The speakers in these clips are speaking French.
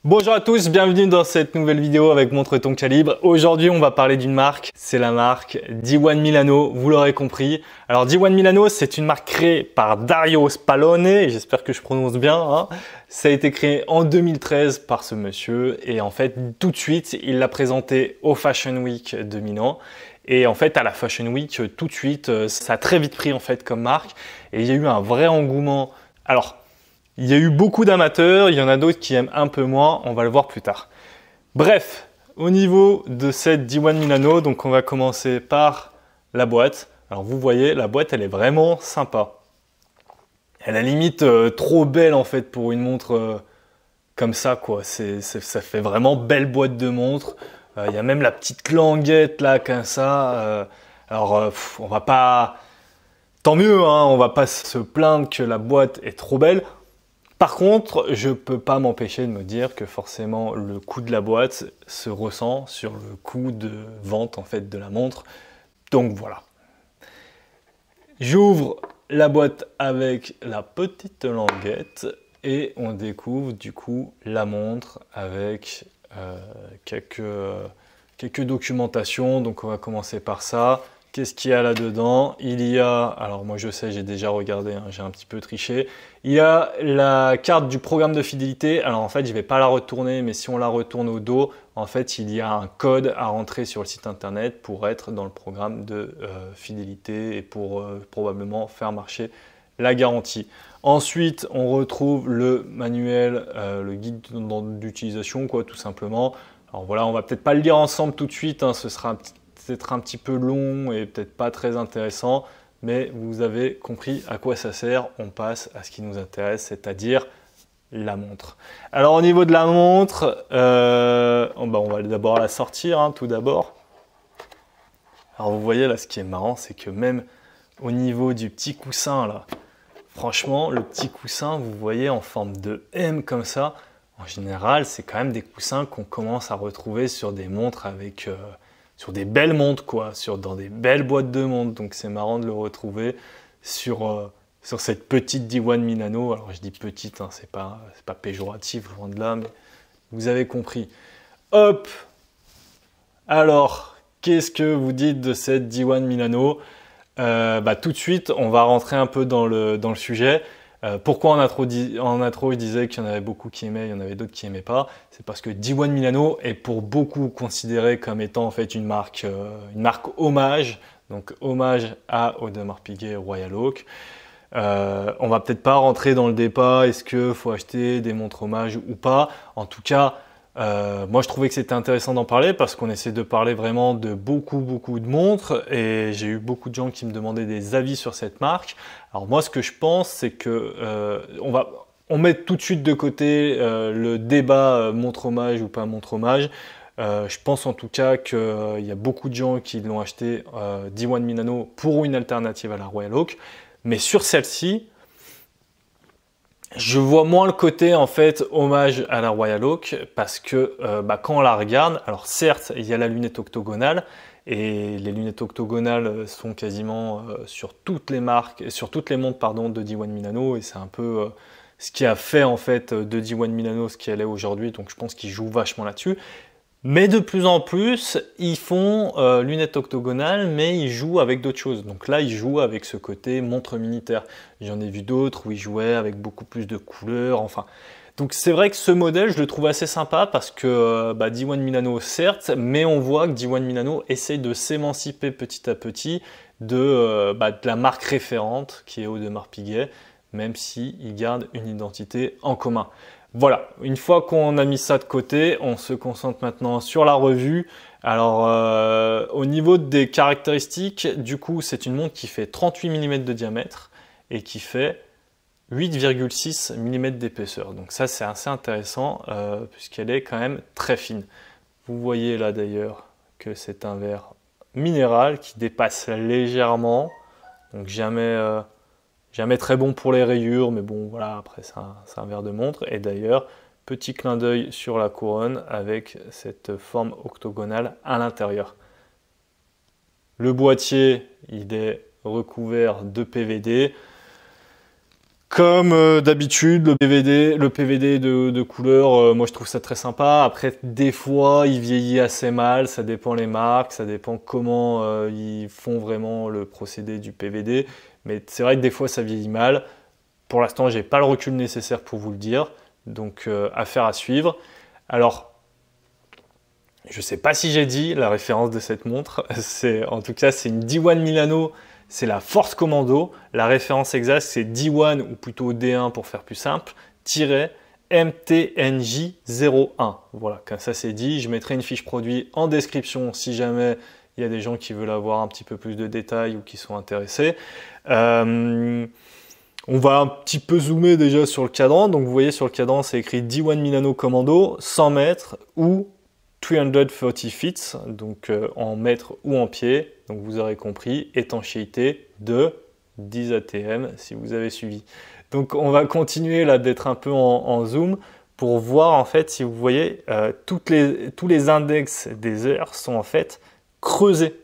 Bonjour à tous, bienvenue dans cette nouvelle vidéo avec Montre ton calibre. Aujourd'hui, on va parler d'une marque, c'est la marque D1 Milano, vous l'aurez compris. Alors D1 Milano, c'est une marque créée par Dario Spallone, j'espère que je prononce bien. Hein. Ça a été créé en 2013 par ce monsieur et en fait, tout de suite, il l'a présenté au Fashion Week de Milan. Et en fait, à la Fashion Week, tout de suite, ça a très vite pris en fait comme marque et il y a eu un vrai engouement. Alors, il y a eu beaucoup d'amateurs, il y en a d'autres qui aiment un peu moins, on va le voir plus tard. Bref, au niveau de cette D1 Milano, donc on va commencer par la boîte. Alors vous voyez, la boîte elle est vraiment sympa. Elle est limite trop belle en fait pour une montre comme ça quoi. Ça fait vraiment belle boîte de montre. Il y a même la petite languette là comme ça. On va pas... Tant mieux, hein, on va pas se plaindre que la boîte est trop belle. Par contre, je peux pas m'empêcher de me dire que forcément le coût de la boîte se ressent sur le coût de vente en fait de la montre. Donc voilà. J'ouvre la boîte avec la petite languette et on découvre du coup la montre avec quelques documentations. Donc on va commencer par ça. Qu'est-ce qu'il y a là-dedans? Il y a, alors moi je sais, j'ai déjà regardé, hein, j'ai un petit peu triché. Il y a la carte du programme de fidélité. Alors en fait, je ne vais pas la retourner, mais si on la retourne au dos, en fait, il y a un code à rentrer sur le site internet pour être dans le programme de fidélité et pour probablement faire marcher la garantie. Ensuite, on retrouve le manuel, le guide d'utilisation, quoi, tout simplement. Alors voilà, on va peut-être pas le lire ensemble tout de suite, hein, ce sera peut-être un petit peu long et peut-être pas très intéressant, mais vous avez compris à quoi ça sert. On passe à ce qui nous intéresse, c'est-à-dire la montre. Alors au niveau de la montre, on va d'abord la sortir, hein, tout d'abord. Alors vous voyez là, ce qui est marrant, c'est que même au niveau du petit coussin là, franchement, le petit coussin, vous voyez en forme de M comme ça, en général, c'est quand même des coussins qu'on commence à retrouver sur des montres avec... sur des belles montres quoi, dans des belles boîtes de montres, donc c'est marrant de le retrouver sur cette petite D1 Milano. Alors je dis petite, hein, c'est pas péjoratif, loin de là, mais vous avez compris. Hop. Alors, qu'est-ce que vous dites de cette D1 Milano? Tout de suite, on va rentrer un peu dans le sujet. Pourquoi en intro, je disais qu'il y en avait beaucoup qui aimaient, il y en avait d'autres qui n'aimaient pas. C'est parce que D1 Milano est pour beaucoup considéré comme étant en fait une marque hommage. Donc hommage à Audemars Piguet Royal Oak. On va peut-être pas rentrer dans le débat, est-ce qu'il faut acheter des montres hommage ou pas. En tout cas, moi je trouvais que c'était intéressant d'en parler parce qu'on essaie de parler vraiment de beaucoup de montres et j'ai eu beaucoup de gens qui me demandaient des avis sur cette marque. Alors moi ce que je pense c'est que on met tout de suite de côté le débat montre hommage ou pas montre hommage. Je pense en tout cas qu'il y a beaucoup de gens qui l'ont acheté D1 Milano pour une alternative à la Royal Oak, mais sur celle-ci je vois moins le côté en fait hommage à la Royal Oak parce que quand on la regarde, alors certes il y a la lunette octogonale et les lunettes octogonales sont quasiment sur toutes les marques, sur toutes les montres pardon, de D1 Milano et c'est un peu ce qui a fait en fait de D1 Milano ce qu'elle est aujourd'hui, donc je pense qu'ils jouent vachement là-dessus. Mais de plus en plus, ils font lunettes octogonales, mais ils jouent avec d'autres choses. Donc là, ils jouent avec ce côté montre militaire. J'en ai vu d'autres où ils jouaient avec beaucoup plus de couleurs, enfin. Donc c'est vrai que ce modèle, je le trouve assez sympa parce que D1 Milano, certes, mais on voit que D1 Milano essaye de s'émanciper petit à petit de la marque référente qui est Audemars Piguet, même s'ils gardent une identité en commun. Voilà, une fois qu'on a mis ça de côté, on se concentre maintenant sur la revue. Alors, au niveau des caractéristiques, du coup, c'est une montre qui fait 38 mm de diamètre et qui fait 8,6 mm d'épaisseur. Donc ça, c'est assez intéressant puisqu'elle est quand même très fine. Vous voyez là d'ailleurs que c'est un verre minéral qui dépasse légèrement, donc jamais très bon pour les rayures, mais bon, voilà, après, c'est un verre de montre. Et d'ailleurs, petit clin d'œil sur la couronne avec cette forme octogonale à l'intérieur. Le boîtier, il est recouvert de PVD. Comme d'habitude, le PVD de couleur, moi je trouve ça très sympa. Après, des fois, il vieillit assez mal, ça dépend les marques, ça dépend comment ils font vraiment le procédé du PVD. Mais c'est vrai que des fois, ça vieillit mal. Pour l'instant, j'ai pas le recul nécessaire pour vous le dire, donc affaire à suivre. Alors, je sais pas si j'ai dit la référence de cette montre. En tout cas, c'est une D1 Milano. C'est la Force Commando. La référence exacte, c'est D1 ou plutôt D1 pour faire plus simple, MTNJ01. Voilà, comme ça c'est dit. Je mettrai une fiche produit en description si jamais il y a des gens qui veulent avoir un petit peu plus de détails ou qui sont intéressés. On va un petit peu zoomer déjà sur le cadran. Donc vous voyez sur le cadran, c'est écrit D1 Milano Commando, 100 mètres ou 330 feet, donc en mètres ou en pieds. Donc vous aurez compris, étanchéité de 10 ATM si vous avez suivi. Donc on va continuer là d'être un peu en zoom pour voir en fait, si vous voyez, tous les index des heures sont en fait creusés.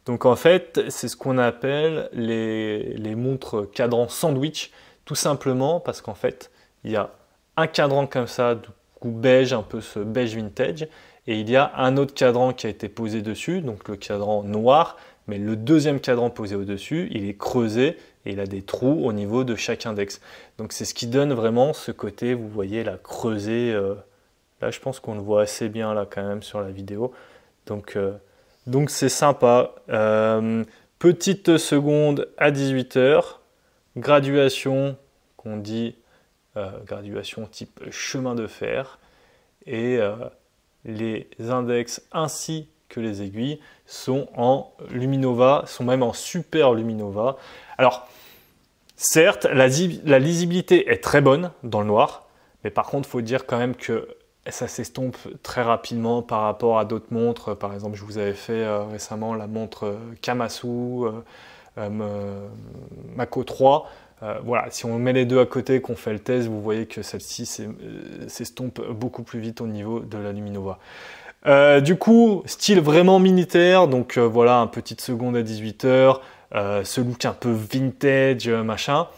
Donc en fait, c'est ce qu'on appelle les montres cadran sandwich, tout simplement parce qu'en fait, il y a un cadran comme ça, du coup beige, un peu ce beige vintage, et il y a un autre cadran qui a été posé dessus, donc le cadran noir, mais le deuxième cadran posé au-dessus, il est creusé et il a des trous au niveau de chaque index. Donc c'est ce qui donne vraiment ce côté, vous voyez, là, creusé. Là, je pense qu'on le voit assez bien là quand même sur la vidéo. Donc c'est sympa. Petite seconde à 18h. Graduation, qu'on dit graduation type chemin de fer. Et les index ainsi que les aiguilles sont en Luminova, sont même en super Luminova. Alors, certes, la lisibilité est très bonne dans le noir, mais par contre, il faut dire quand même que ça s'estompe très rapidement par rapport à d'autres montres. Par exemple, je vous avais fait récemment la montre Kamasu Mako 3. Voilà, si on met les deux à côté, qu'on fait le test, vous voyez que celle-ci s'estompe beaucoup plus vite au niveau de la Luminova. Du coup, style vraiment militaire, donc voilà, un petite seconde à 18h, ce look un peu vintage, machin.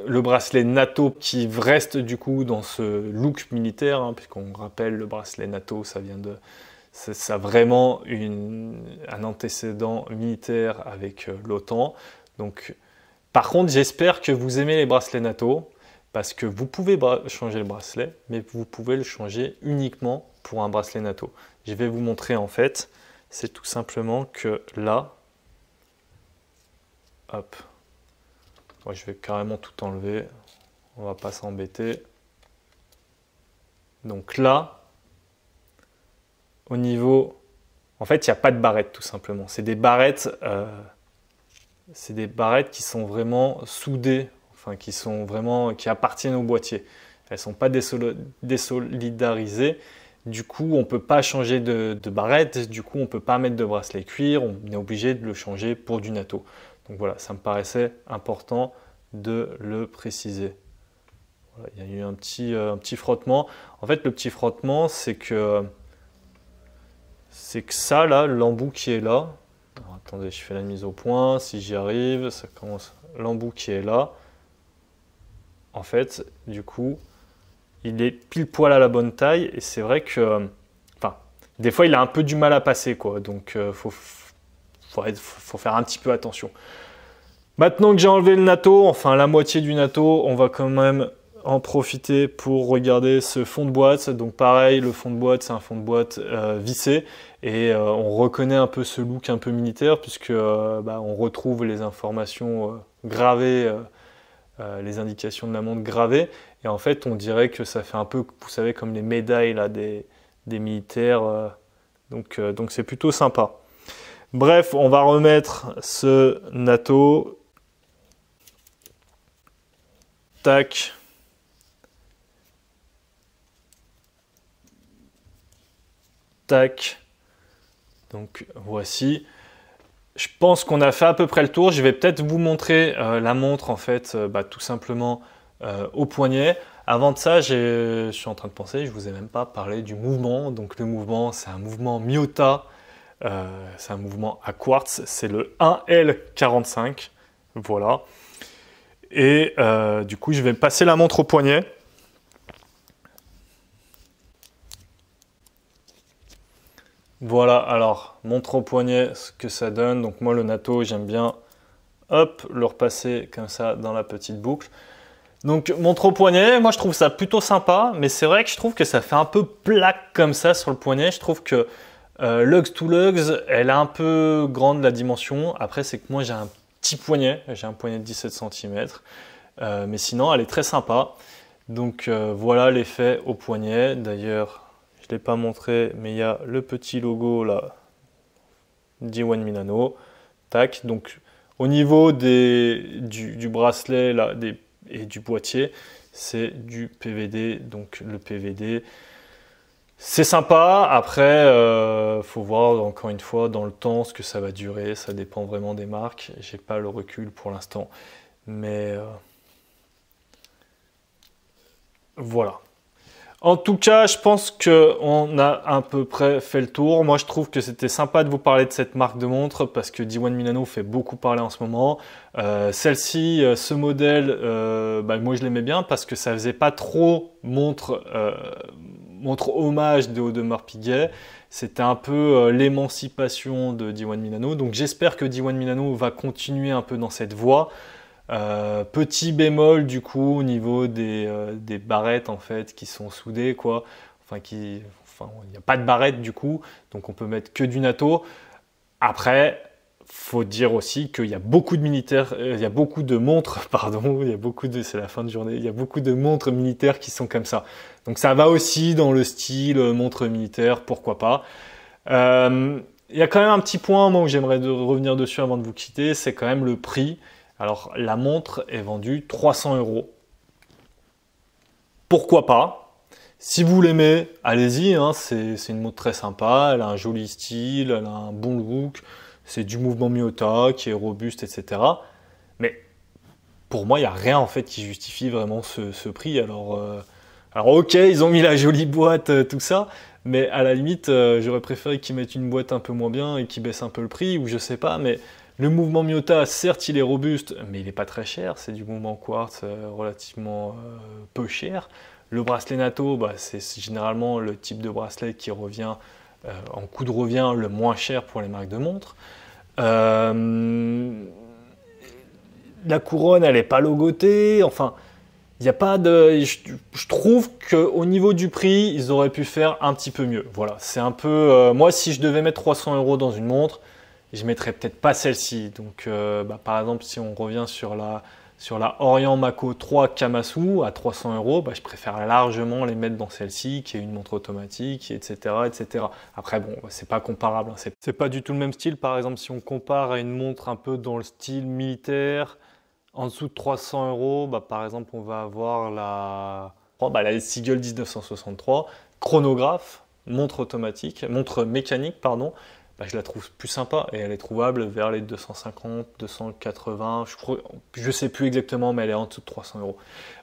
Le bracelet NATO qui reste du coup dans ce look militaire, hein, puisqu'on rappelle le bracelet NATO, ça a vraiment un antécédent militaire avec l'OTAN. Donc, par contre, j'espère que vous aimez les bracelets NATO, parce que vous pouvez changer le bracelet, mais vous pouvez le changer uniquement pour un bracelet NATO. Je vais vous montrer en fait, c'est tout simplement que là, hop, moi je vais carrément tout enlever, on va pas s'embêter. Donc là, au niveau, en fait il n'y a pas de barrette tout simplement, c'est des barrettes qui sont vraiment soudées, enfin qui appartiennent au boîtier. Elles ne sont pas désolidarisées. Du coup, on ne peut pas changer de barrette. Du coup, on ne peut pas mettre de bracelet cuir. On est obligé de le changer pour du NATO. Donc voilà, ça me paraissait important de le préciser. Voilà, il y a eu un petit frottement. En fait, le petit frottement, c'est que ça, là, l'embout qui est là. Alors, attendez, je fais la mise au point. Si j'y arrive, ça commence. L'embout qui est là. En fait, du coup, il est pile poil à la bonne taille. Et c'est vrai que, enfin, des fois, il a un peu du mal à passer, quoi. Donc, faut faire un petit peu attention. Maintenant que j'ai enlevé le NATO, enfin la moitié du NATO, on va quand même en profiter pour regarder ce fond de boîte. Donc pareil, le fond de boîte, c'est un fond de boîte vissé. Et on reconnaît un peu ce look un peu militaire, puisque on retrouve les informations gravées, les indications de la montre gravées. Et en fait, on dirait que ça fait un peu, vous savez, comme les médailles là, des militaires. Donc c'est plutôt sympa. Bref, on va remettre ce NATO. Tac. Tac. Donc voici. Je pense qu'on a fait à peu près le tour. Je vais peut-être vous montrer la montre en fait, tout simplement au poignet. Avant de ça, je suis en train de penser, je vous ai même pas parlé du mouvement. Donc le mouvement, c'est un mouvement Miyota. C'est un mouvement à quartz. C'est le 1L45. Voilà. Et du coup, je vais passer la montre au poignet. Voilà, alors, montre au poignet, ce que ça donne. Donc moi, le natto, j'aime bien, hop, le repasser comme ça dans la petite boucle. Donc, montre au poignet, moi, je trouve ça plutôt sympa. Mais c'est vrai que je trouve que ça fait un peu plaque comme ça sur le poignet. Je trouve que Lugs to Lugs, elle est un peu grande la dimension. Après, c'est que moi, j'ai un petit poignet. J'ai un poignet de 17 cm. Mais sinon, elle est très sympa. Donc, voilà l'effet au poignet. D'ailleurs, je ne l'ai pas montré, mais il y a le petit logo là, D1 Milano. Tac. Donc, au niveau du bracelet là, et du boîtier, c'est du PVD. Donc, le PVD, c'est sympa. Après, faut voir encore une fois dans le temps ce que ça va durer. Ça dépend vraiment des marques. J'ai pas le recul pour l'instant. Mais voilà. En tout cas, je pense qu'on a à peu près fait le tour. Moi, je trouve que c'était sympa de vous parler de cette marque de montre parce que D1 Milano fait beaucoup parler en ce moment. Celle-ci, ce modèle, moi je l'aimais bien parce que ça faisait pas trop montre hommage de Audemars Piguet. C'était un peu l'émancipation de D1 Milano. Donc j'espère que D1 Milano va continuer un peu dans cette voie. Petit bémol du coup au niveau des barrettes en fait qui sont soudées quoi. Il n'y a pas de barrette du coup, donc on peut mettre que du natto. Après, faut dire aussi qu'il y a beaucoup de militaires, il y a beaucoup de montres, pardon, c'est la fin de journée, il y a beaucoup de montres militaires qui sont comme ça. Donc ça va aussi dans le style montre militaire, pourquoi pas. Il y a quand même un petit point moi où j'aimerais revenir dessus avant de vous quitter, c'est quand même le prix. Alors, la montre est vendue 300 €. Pourquoi pas? Si vous l'aimez, allez-y, hein, c'est une montre très sympa, elle a un joli style, elle a un bon look, c'est du mouvement Miyota qui est robuste, etc. Mais pour moi, il n'y a rien en fait qui justifie vraiment ce prix. Alors ok, ils ont mis la jolie boîte, tout ça, mais à la limite, j'aurais préféré qu'ils mettent une boîte un peu moins bien et qu'ils baissent un peu le prix, ou je sais pas, mais le mouvement Miyota, certes, il est robuste, mais il n'est pas très cher. C'est du mouvement quartz relativement peu cher. Le bracelet natto, c'est généralement le type de bracelet qui revient en coût de revient le moins cher pour les marques de montres. La couronne, elle n'est pas logotée. Enfin, il n'y a pas de. Je trouve qu'au niveau du prix, ils auraient pu faire un petit peu mieux. Voilà, c'est un peu. Moi, si je devais mettre 300 € dans une montre, je ne mettrais peut-être pas celle-ci. Donc, par exemple, si on revient sur la Orient Mako 3 Kamasu à 300 €, je préfère largement les mettre dans celle-ci, qui est une montre automatique, etc., etc. Après, bon, c'est pas comparable. Hein. C'est pas du tout le même style. Par exemple, si on compare à une montre un peu dans le style militaire, en dessous de 300 €, par exemple, on va avoir la Seagull 1963, chronographe, montre mécanique, pardon. Je la trouve plus sympa et elle est trouvable vers les 250, 280, je sais plus exactement, mais elle est en dessous de 300 €.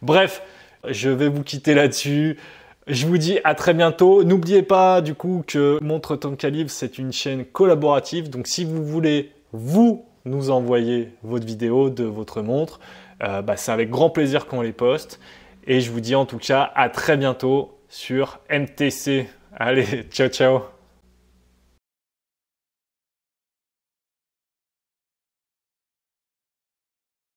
Bref, je vais vous quitter là-dessus. Je vous dis à très bientôt. N'oubliez pas du coup que Montre ton calibre, c'est une chaîne collaborative. Donc si vous voulez nous envoyer votre vidéo de votre montre, c'est avec grand plaisir qu'on les poste. Et je vous dis en tout cas à très bientôt sur MTC. Allez, ciao ciao.